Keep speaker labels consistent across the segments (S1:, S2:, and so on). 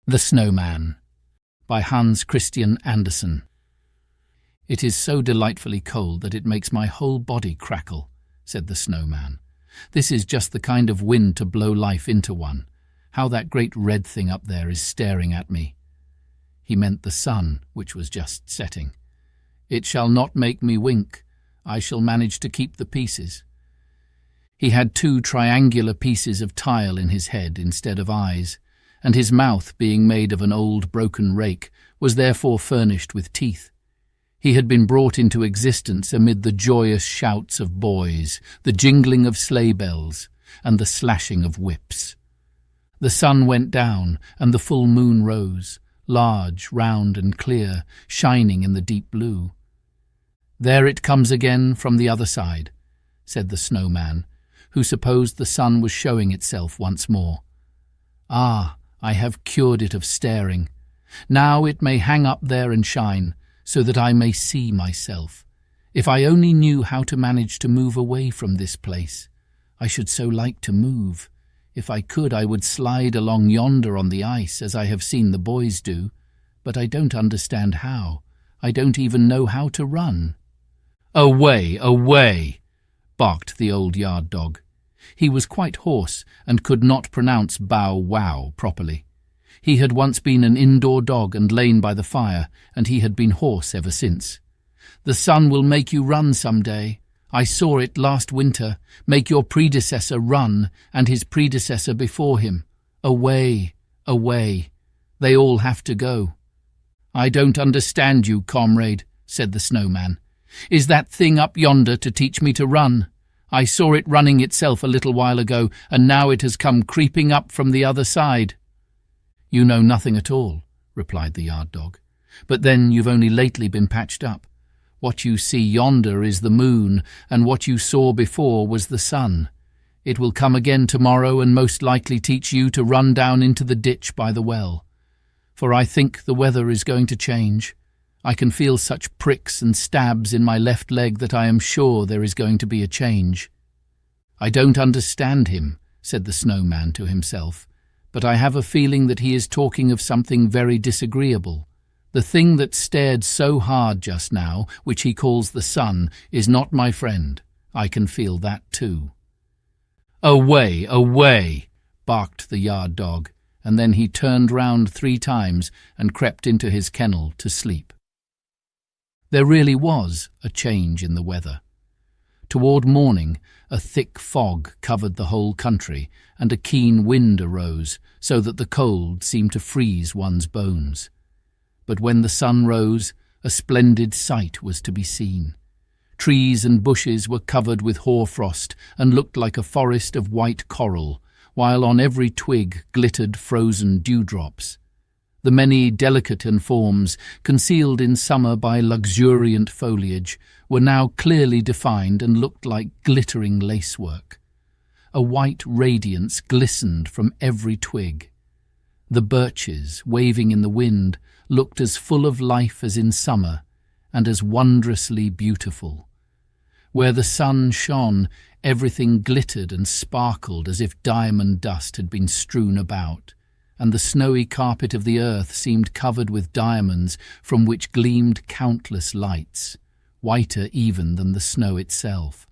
S1: The Snowman by Hans Christian Andersen. "It is so delightfully cold that it makes my whole body crackle," said the snowman. "This is just the kind of wind to blow life into one. How that great red thing up there is staring at me." He meant the sun, which was just setting. "It shall not make me wink. I shall manage to keep the pieces." He had 2 triangular pieces of tile in his head instead of eyes, and his mouth, being made of an old broken rake, was therefore furnished with teeth. He had been brought into existence amid the joyous shouts of boys, the jingling of sleigh bells, and the slashing of whips. The sun went down, and the full moon rose, large, round, and clear, shining in the deep blue. "There it comes again from the other side," said the snowman, who supposed the sun was showing itself once more. "Ah, I have cured it of staring. Now it may hang up there and shine, so that I may see myself. If I only knew how to manage to move away from this place. I should so like to move. If I could, I would slide along yonder on the ice, as I have seen the boys do. But I don't understand how. I don't even know how to run." "Away, away!" barked the old yard dog. He was quite hoarse and could not pronounce bow wow properly. He had once been an indoor dog and lain by the fire, and he had been hoarse ever since. "The sun will make you run some day. I saw it last winter, make your predecessor run, and his predecessor before him. Away, away. They all have to go." "I don't understand you, comrade," said the snowman. "Is that thing up yonder to teach me to run? I saw it running itself a little while ago, and now it has come creeping up from the other side." "You know nothing at all," replied the yard dog. "But then you've only lately been patched up. What you see yonder is the moon, and what you saw before was the sun. It will come again tomorrow and most likely teach you to run down into the ditch by the well. For I think the weather is going to change. I can feel such pricks and stabs in my left leg that I am sure there is going to be a change." "I don't understand him," said the snowman to himself, "but I have a feeling that he is talking of something very disagreeable. The thing that stared so hard just now, which he calls the sun, is not my friend. I can feel that too." "Away, away!" barked the yard dog, and then he turned round 3 times and crept into his kennel to sleep. There really was a change in the weather. Toward morning, a thick fog covered the whole country, and a keen wind arose, so that the cold seemed to freeze one's bones. But when the sun rose, a splendid sight was to be seen. Trees and bushes were covered with hoarfrost and looked like a forest of white coral, while on every twig glittered frozen dewdrops. The many delicate forms, concealed in summer by luxuriant foliage, were now clearly defined and looked like glittering lacework. A white radiance glistened from every twig. The birches, waving in the wind, looked as full of life as in summer, and as wondrously beautiful. Where the sun shone, everything glittered and sparkled as if diamond dust had been strewn about, and the snowy carpet of the earth seemed covered with diamonds from which gleamed countless lights, whiter even than the snow itself.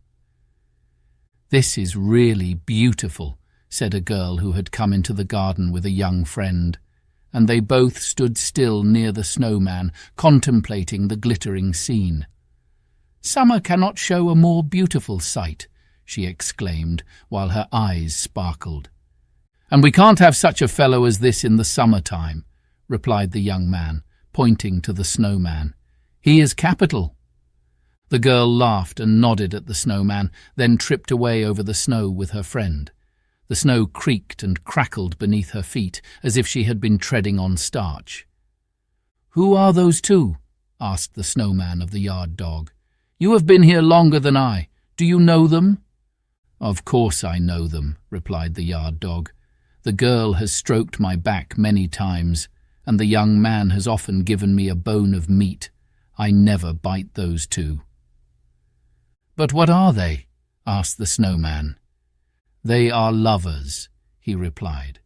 S1: "This is really beautiful," said a girl who had come into the garden with a young friend, and they both stood still near the snowman, contemplating the glittering scene. "Summer cannot show a more beautiful sight," she exclaimed, while her eyes sparkled. "And we can't have such a fellow as this in the summer-time," replied the young man, pointing to the snowman. "He is capital." The girl laughed and nodded at the snowman, then tripped away over the snow with her friend. The snow creaked and crackled beneath her feet, as if she had been treading on starch. "Who are those 2? asked the snowman of the yard dog. "You have been here longer than I. Do you know them?" "Of course I know them," replied the yard dog. "The girl has stroked my back many times, and the young man has often given me a bone of meat. I never bite those 2. "But what are they?" asked the snowman. "They are lovers," he replied.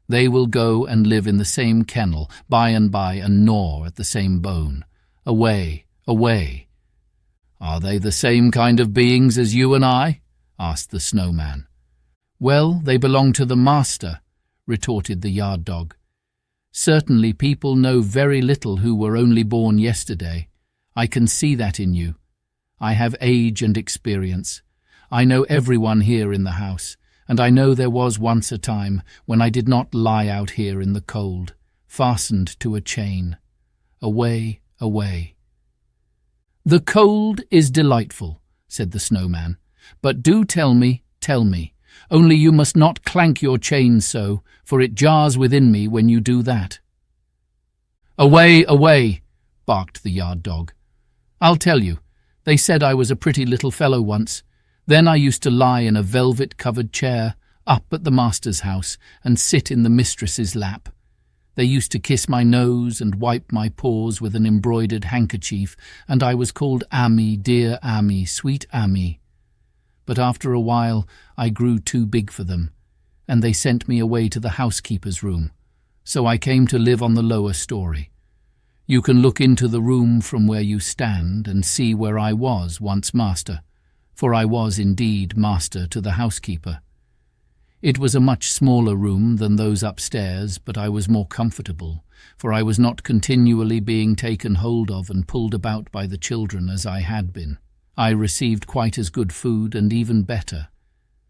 S1: They will go and live in the same kennel by and by and gnaw at the same bone. Away, away. Are they the same kind of beings as you and I? Asked the snowman. Well, they belong to the master, retorted the yard dog. Certainly people know very little who were only born yesterday. I can see that in you. I have age and experience. I know everyone here in the house, and I know there was once a time when I did not lie out here in the cold, fastened to a chain. Away, away. The cold is delightful, said the snowman, but do tell me, only you must not clank your chain so, for it jars within me when you do that. Away, away, barked the yard dog. I'll tell you, they said I was a pretty little fellow once. Then I used to lie in a velvet-covered chair up at the master's house and sit in the mistress's lap. They used to kiss my nose and wipe my paws with an embroidered handkerchief, and I was called Ammy, dear Ammy, sweet Ammy. But after a while I grew too big for them, and they sent me away to the housekeeper's room, so I came to live on the lower story. You can look into the room from where you stand and see where I was once master, for I was indeed master to the housekeeper. It was a much smaller room than those upstairs, but I was more comfortable, for I was not continually being taken hold of and pulled about by the children as I had been. I received quite as good food and even better.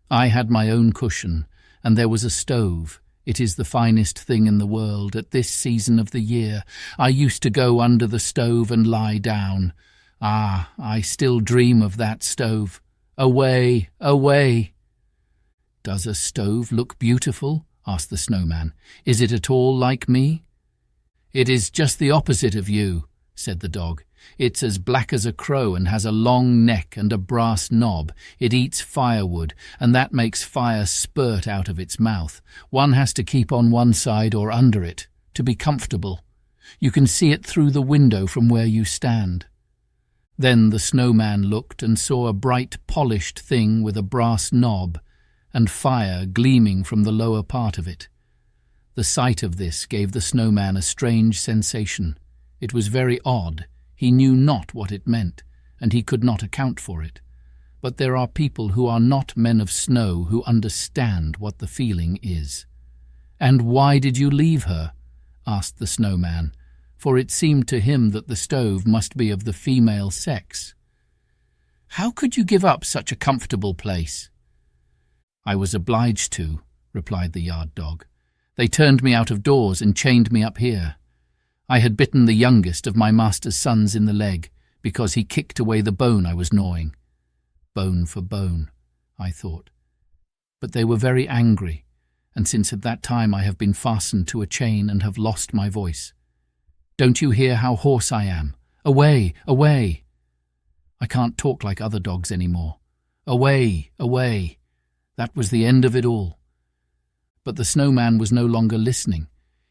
S1: I had my own cushion, and there was a stove. It is the finest thing in the world at this season of the year. I used to go under the stove and lie down. Ah, I still dream of that stove. Away, away. Does a stove look beautiful? Asked the snowman. Is it at all like me? It is just the opposite of you, said the dog. It's as black as a crow and has a long neck and a brass knob. It eats firewood, and that makes fire spurt out of its mouth. One has to keep on one side or under it, to be comfortable. You can see it through the window from where you stand. Then the snowman looked and saw a bright, polished thing with a brass knob, and fire gleaming from the lower part of it. The sight of this gave the snowman a strange sensation. It was very odd. He knew not what it meant, and he could not account for it. But there are people who are not men of snow who understand what the feeling is. "And why did you leave her?" asked the snowman, for it seemed to him that the stove must be of the female sex. "How could you give up such a comfortable place?" "I was obliged to," replied the yard dog. "They turned me out of doors and chained me up here. I had bitten the youngest of my master's sons in the leg, because he kicked away the bone I was gnawing. Bone for bone, I thought. But they were very angry, and since at that time I have been fastened to a chain and have lost my voice. Don't you hear how hoarse I am? Away, away! I can't talk like other dogs any more. Away, away! That was the end of it all." But the snowman was no longer listening.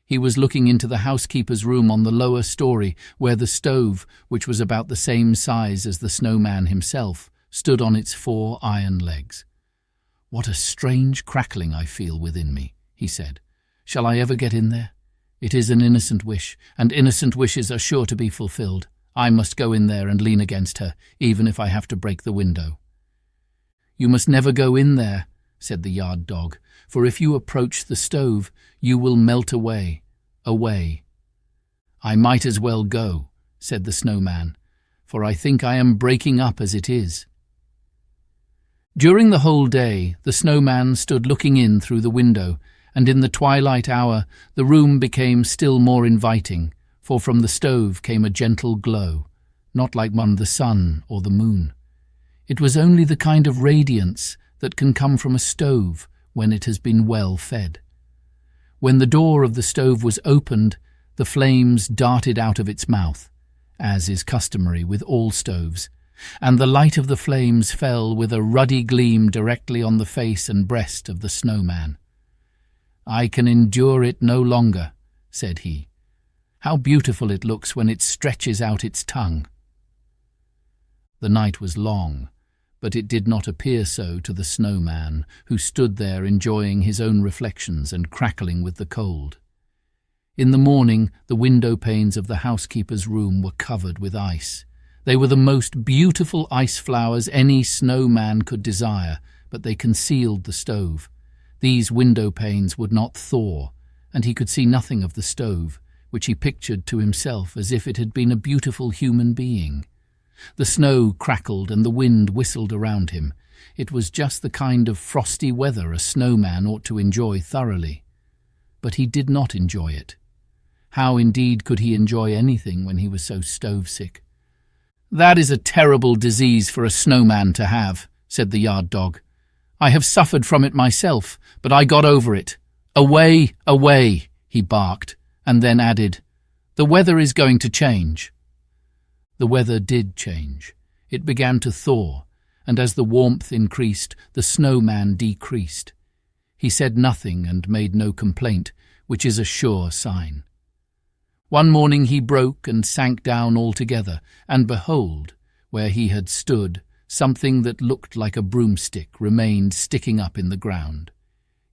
S1: He was looking into the housekeeper's room on the lower story, where the stove, which was about the same size as the snowman himself, stood on its 4 iron legs. "What a strange crackling I feel within me," he said. "Shall I ever get in there? It is an innocent wish, and innocent wishes are sure to be fulfilled. I must go in there and lean against her, even if I have to break the window." "You must never go in there," said the yard dog, "for if you approach the stove, you will melt away, away." "I might as well go," said the snowman, "for I think I am breaking up as it is." During the whole day, the snowman stood looking in through the window, and in the twilight hour the room became still more inviting, for from the stove came a gentle glow, not like one of the sun or the moon. It was only the kind of radiance that can come from a stove when it has been well fed. When the door of the stove was opened, the flames darted out of its mouth, as is customary with all stoves, and the light of the flames fell with a ruddy gleam directly on the face and breast of the snowman. "I can endure it no longer," said he. "How beautiful it looks when it stretches out its tongue." The night was long, but it did not appear so to the snowman, who stood there enjoying his own reflections and crackling with the cold. In the morning, the window panes of the housekeeper's room were covered with ice. They were the most beautiful ice flowers any snowman could desire, but they concealed the stove. These window panes would not thaw, and he could see nothing of the stove, which he pictured to himself as if it had been a beautiful human being. The snow crackled and the wind whistled around him. It was just the kind of frosty weather a snowman ought to enjoy thoroughly. But he did not enjoy it. How indeed could he enjoy anything when he was so stove-sick? "That is a terrible disease for a snowman to have," said the yard dog. "I have suffered from it myself, but I got over it. Away, away," he barked, and then added, "The weather is going to change." The weather did change. It began to thaw, and as the warmth increased, the snowman decreased. He said nothing and made no complaint, which is a sure sign. One morning he broke and sank down altogether, and behold, where he had stood, something that looked like a broomstick remained sticking up in the ground.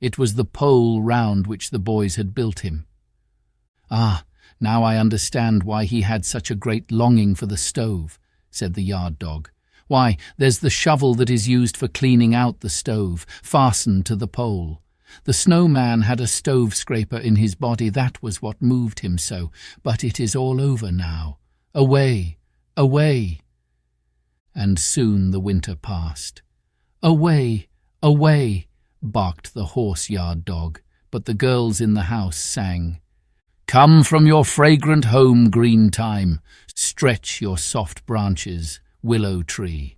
S1: It was the pole round which the boys had built him. "Ah, now I understand why he had such a great longing for the stove," said the yard dog. "Why, there's the shovel that is used for cleaning out the stove, fastened to the pole. The snowman had a stove scraper in his body, that was what moved him so, but it is all over now. Away, away." And soon the winter passed. "Away, away," barked the horse yard dog, but the girls in the house sang, "Come from your fragrant home, green time, stretch your soft branches, willow tree.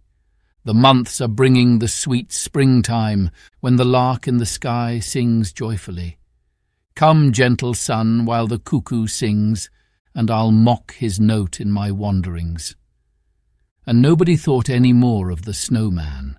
S1: The months are bringing the sweet springtime, when the lark in the sky sings joyfully. Come, gentle sun, while the cuckoo sings, and I'll mock his note in my wanderings." And nobody thought any more of the snowman,